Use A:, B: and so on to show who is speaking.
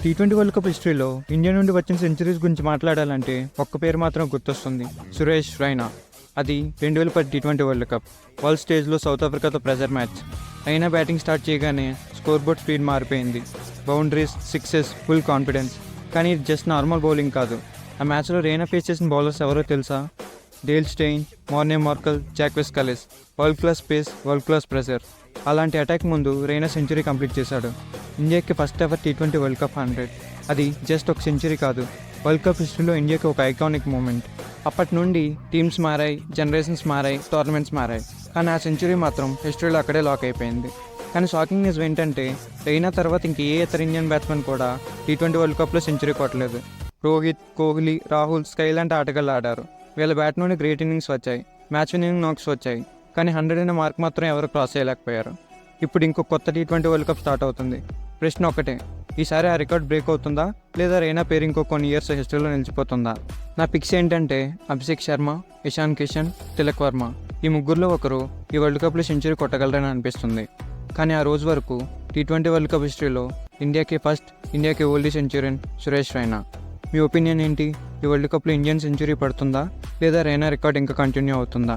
A: T20 world cup హిస్టరీలో India నుండి వచ్చిన సెంచరీస్ గురించి మాట్లాడాలంటే ఒక్క పేరు మాత్రం గుర్తొస్తుంది, సురేష్ రైనా. అది 2010 టీ20 వరల్డ్ కప్ వరల్డ్ స్టేజ్లో సౌత్ ఆఫ్రికాతో pressure match. Raina batting start చేయగానే స్కోర్ బోర్డ్ స్పీడ్ మారిపోయింది. Boundaries, sixes, full confidence. కానీ ఇది జస్ట్ నార్మల్ బౌలింగ్ కాదు. ఆ మ్యాచ్లో రైనా ఫేస్ చేసిన బౌలర్స్ ఎవరో తెలుసా? Dale Steyn, Morne Morkel, Jacques Kallis. World class pace, world class pressure. అలాంటి అటాక్ ముందు రైనా సెంచరీ కంప్లీట్ చేశాడు. ఇండియాకి ఫస్ట్ ఎవర్ టీ20 వరల్డ్ కప్ 100. అది జస్ట్ ఒక సెంచరీ కాదు, వరల్డ్ కప్ హిస్టరీలో ఇండియాకి ఒక ఐకానిక్ మూమెంట్. అప్పటి నుండి టీమ్స్ మారాయి, జనరేషన్స్ మారాయి, టోర్నమెంట్స్ మారాయి, కానీ ఆ సెంచరీ మాత్రం హిస్టరీలో అక్కడే లాక్ అయిపోయింది. కానీ షాకింగ్ న్యూస్ ఏంటంటే రైనా తర్వాత ఇంక ఏ ఇతర ఇండియన్ బ్యాట్స్మెన్ కూడా టీ20 వరల్డ్ కప్లో సెంచరీ కొట్టలేదు. రోహిత్, కోహ్లీ, రాహుల్, స్కై లాంటి ఆటగాళ్ళు ఆడారు. వీళ్ళ బ్యాట్ నుండి గ్రేట్ ఇన్నింగ్స్ వచ్చాయి, మ్యాచ్ విన్నింగ్ నాక్స్ వచ్చాయి, కానీ 100 అనే మార్క్ మాత్రం ఎవరు క్రాస్ చేయలేకపోయారు. ఇప్పుడు ఇంకో కొత్త టీ20 వరల్డ్ కప్ స్టార్ట్ అవుతుంది. ప్రశ్న ఒకటే, ఈసారి ఆ రికార్డ్ బ్రేక్ అవుతుందా, లేదా రైనా పేరు ఇంకో కొన్ని ఇయర్స్ హిస్టరీలో నిలిచిపోతుందా? నా పిక్స్ ఏంటంటే అభిషేక్ శర్మ, ఇషాన్ కిషన్, తిలక్ వర్మ. ఈ ముగ్గురులో ఒకరు ఈ వరల్డ్ కప్లో సెంచరీ కొట్టగలరని అనిపిస్తుంది. కానీ ఆ రోజు వరకు టీ20 వరల్డ్ కప్ హిస్టరీలో ఇండియాకి ఓల్డీ సెంచూరియన్ సురేష్ రైనా. మీ ఒపీనియన్ ఏంటి? ఈ వరల్డ్ కప్లో ఇండియన్ సెంచరీ పడుతుందా, లేదా రైనా రికార్డ్ ఇంకా కంటిన్యూ అవుతుందా?